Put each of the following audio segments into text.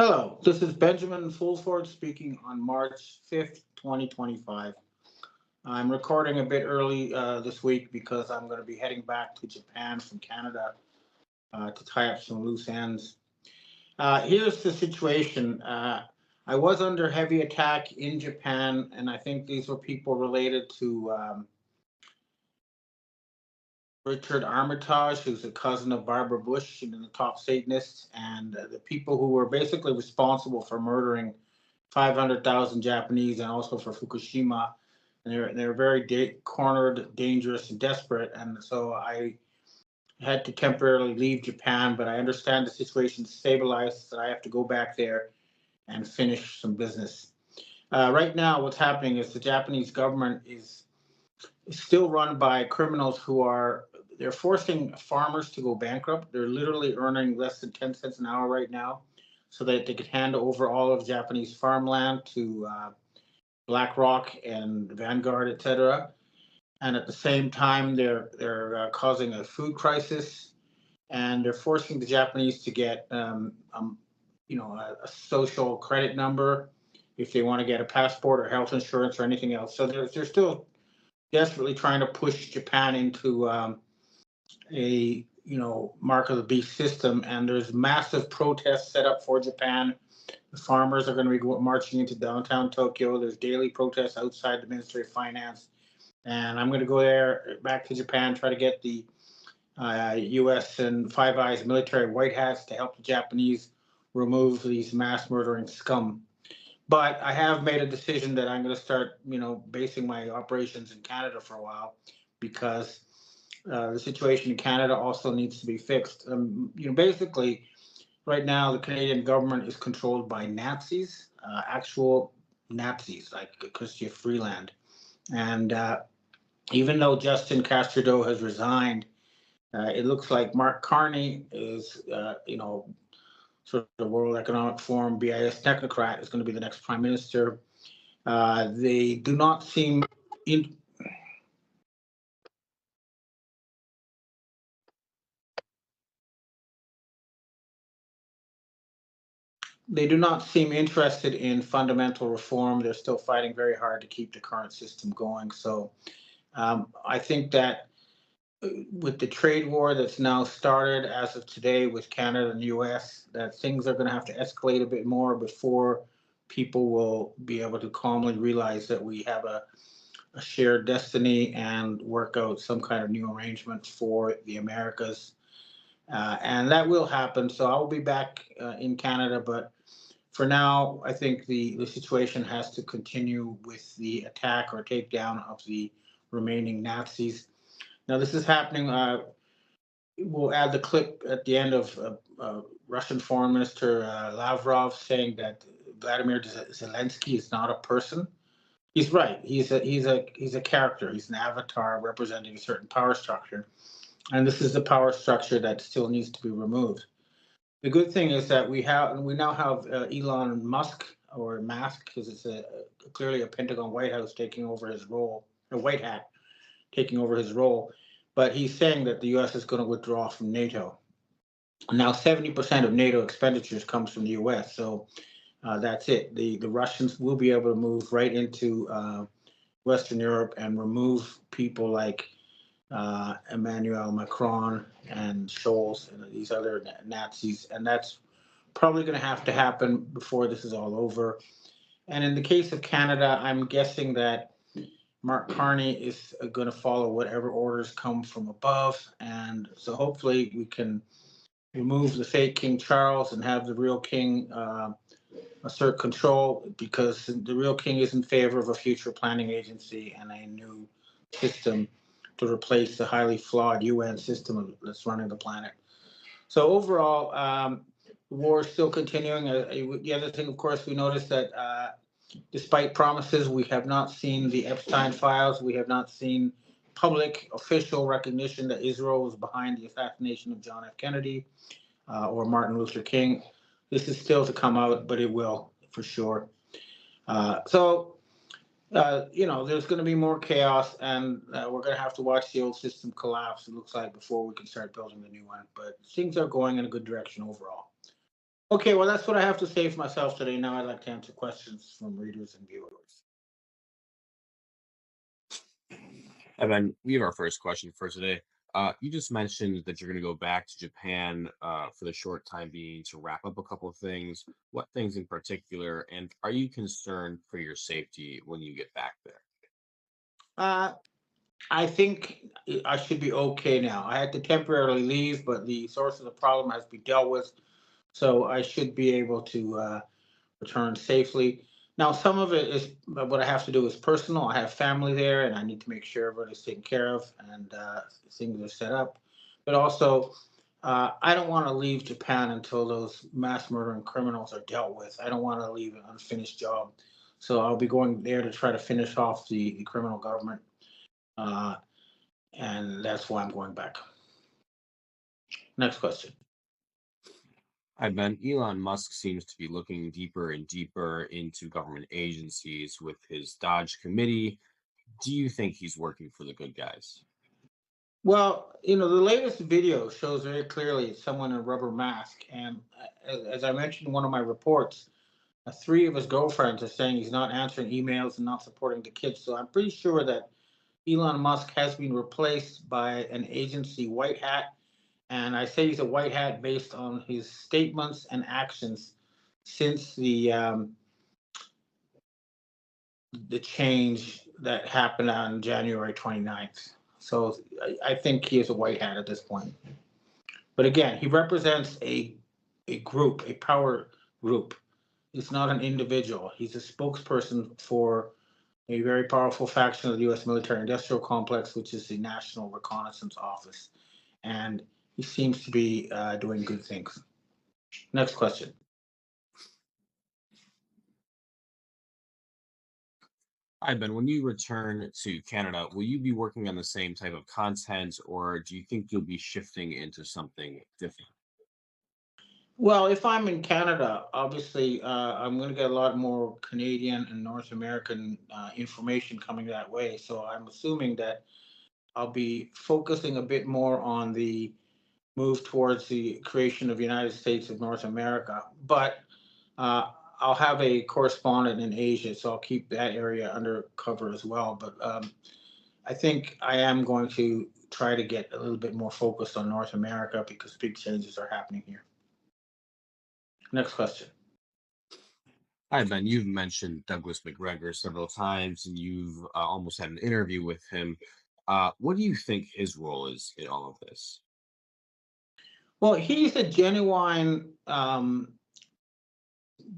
Hello, this is Benjamin Fulford speaking on March 5th, 2025. I'm recording a bit early this week because I'm going to be heading back to Japan from Canada to tie up some loose ends. Here's the situation. I was under heavy attack in Japan, and I think these were people related to Richard Armitage, who's a cousin of Barbara Bush and the top Satanists, and the people who were basically responsible for murdering 500,000 Japanese and also for Fukushima. And they're very cornered, dangerous, and desperate. And so I had to temporarily leave Japan, but I understand the situation stabilized, so I have to go back there and finish some business. Right now, what's happening is the Japanese government is still run by criminals who are they're forcing farmers to go bankrupt. They're literally earning less than 10 cents an hour right now so that they could hand over all of Japanese farmland to BlackRock and Vanguard, etc. And at the same time, they're causing a food crisis, and they're forcing the Japanese to get a social credit number if they want to get a passport or health insurance or anything else. So they're still desperately trying to push Japan into a mark of the beast system, and there's massive protests set up for Japan. The farmers are going to be marching into downtown Tokyo. There's daily protests outside the Ministry of Finance, and I'm going to go there back to Japan, try to get the U.S. and Five Eyes military white hats to help the Japanese remove these mass murdering scum. But I have made a decision that I'm going to start, basing my operations in Canada for a while because the situation in Canada also needs to be fixed. Basically, right now the Canadian government is controlled by Nazis, actual Nazis like Chrystia Freeland, and even though Justin Trudeau has resigned, it looks like Mark Carney is, sort of the World Economic Forum BIS technocrat, is going to be the next prime minister. They do not seem in, they do not seem interested in fundamental reform. They're still fighting very hard to keep the current system going. So I think that with the trade war that's now started as of today with Canada and the US, that things are going to have to escalate a bit more before people will be able to calmly realize that we have a shared destiny and work out some kind of new arrangement for the Americas. And that will happen. So I'll be back in Canada, but for now, I think the situation has to continue with the attack or takedown of the remaining Nazis. Now, this is happening. We'll add the clip at the end of Russian Foreign Minister Lavrov saying that Vladimir Zelensky is not a person. He's right. He's a character. He's an avatar representing a certain power structure, and this is the power structure that still needs to be removed. The good thing is that we now have Elon Musk, or Mask, because it's clearly a Pentagon White House taking over his role, a White Hat taking over his role, but he's saying that the U.S. is going to withdraw from NATO. Now, 70% of NATO expenditures comes from the U.S., so that's it. The Russians will be able to move right into Western Europe and remove people like Emmanuel Macron and Scholz and these other Nazis, and that's probably going to happen before this is all over. And in the case of Canada, I'm guessing that Mark Carney is going to follow whatever orders come from above, and so hopefully we can remove the fake King Charles and have the real king assert control, because the real king is in favor of a future planning agency and a new system to replace the highly flawed UN system that's running the planet. So overall, the war is still continuing. The other thing, of course, we noticed that despite promises, we have not seen the Epstein files. We have not seen public official recognition that Israel was behind the assassination of John F. Kennedy or Martin Luther King. This is still to come out, but it will for sure. There's going to be more chaos, and we're going to have to watch the old system collapse, it looks like, before we can start building the new one. But things are going in a good direction overall. Okay, well, that's what I have to say for myself today. Now I'd like to answer questions from readers and viewers. And then we have our first question for today. You just mentioned that you're going to go back to Japan for the short time being to wrap up a couple of things. What things in particular? And are you concerned for your safety when you get back there? Uh, I think I should be okay now. I had to temporarily leave, but the source of the problem has been dealt with, so I should be able to return safely. Now, some of it is what I have to do is personal. I have family there, and I need to make sure everybody's taken care of and things are set up. But also, I don't want to leave Japan until those mass murdering criminals are dealt with. I don't want to leave an unfinished job. So I'll be going there to try to finish off the criminal government, uh, and that's why I'm going back. Next question. I bet Elon Musk seems to be looking deeper and deeper into government agencies with his Dodge committee. Do you think he's working for the good guys? Well, the latest video shows very clearly someone in a rubber mask. And as I mentioned in one of my reports, three of his girlfriends are saying he's not answering emails and not supporting the kids. So I'm pretty sure that Elon Musk has been replaced by an agency white hat. And I say he's a white hat based on his statements and actions since the change that happened on January 29th. So I think he is a white hat at this point. But again, he represents a group, a power group. He's not an individual. He's a spokesperson for a very powerful faction of the U.S. military industrial complex, which is the National Reconnaissance Office. And he seems to be doing good things. Next question. Hi, Ben. When you return to Canada, will you be working on the same type of content, or do you think you'll be shifting into something different? Well, if I'm in Canada, obviously, I'm going to get a lot more Canadian and North American information coming that way. So I'm assuming that I'll be focusing a bit more on the move towards the creation of the United States of North America. But uh, I'll have a correspondent in Asia, so I'll keep that area under cover as well. But I think I am going to try to get a little bit more focused on North America because big changes are happening here. Next question. Hi, Ben. You've mentioned Douglas McGregor several times, and you've almost had an interview with him. What do you think his role is in all of this? Well, he's a genuine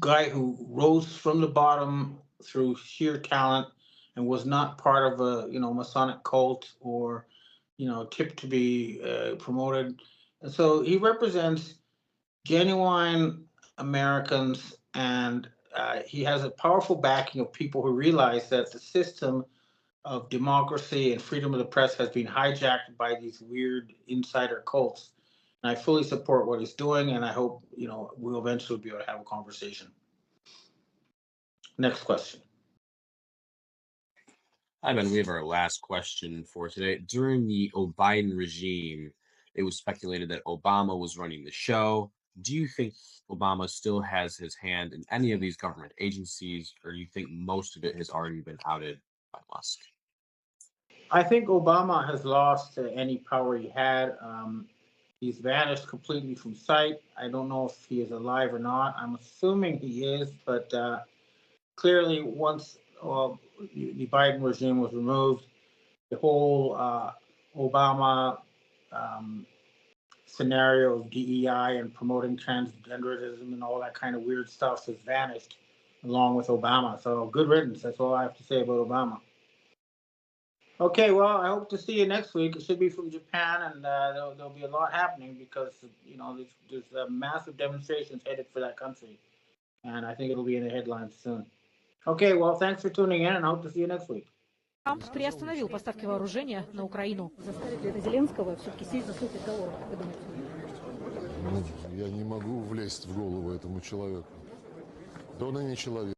guy who rose from the bottom through sheer talent and was not part of a Masonic cult or tipped to be promoted. And so he represents genuine Americans, and he has a powerful backing of people who realize that the system of democracy and freedom of the press has been hijacked by these weird insider cults. And I fully support what he's doing, and I hope we'll eventually be able to have a conversation. Next question. Hi, Ben. We have our last question for today. During the Biden regime, it was speculated that Obama was running the show. Do you think Obama still has his hand in any of these government agencies, or do you think most of it has already been outed by Musk? I think Obama has lost any power he had. He's vanished completely from sight. I don't know if he is alive or not. I'm assuming he is, but clearly, once the Biden regime was removed, the whole Obama um, scenario of DEI and promoting transgenderism and all that kind of weird stuff has vanished along with Obama. So good riddance. That's all I have to say about Obama. Okay, well, I hope to see you next week. It should be from Japan, and there'll be a lot happening because there's massive demonstrations headed for that country, and I think it'll be in the headlines soon. Okay, well, thanks for tuning in, and I hope to see you next week. Трамп приостановил поставки вооружения на Украину. Заставит ли это Зеленского все-таки сесть за стол переговоров, как вы думаете? Ну, я не могу влезть в голову этому человеку. Да он и не человек.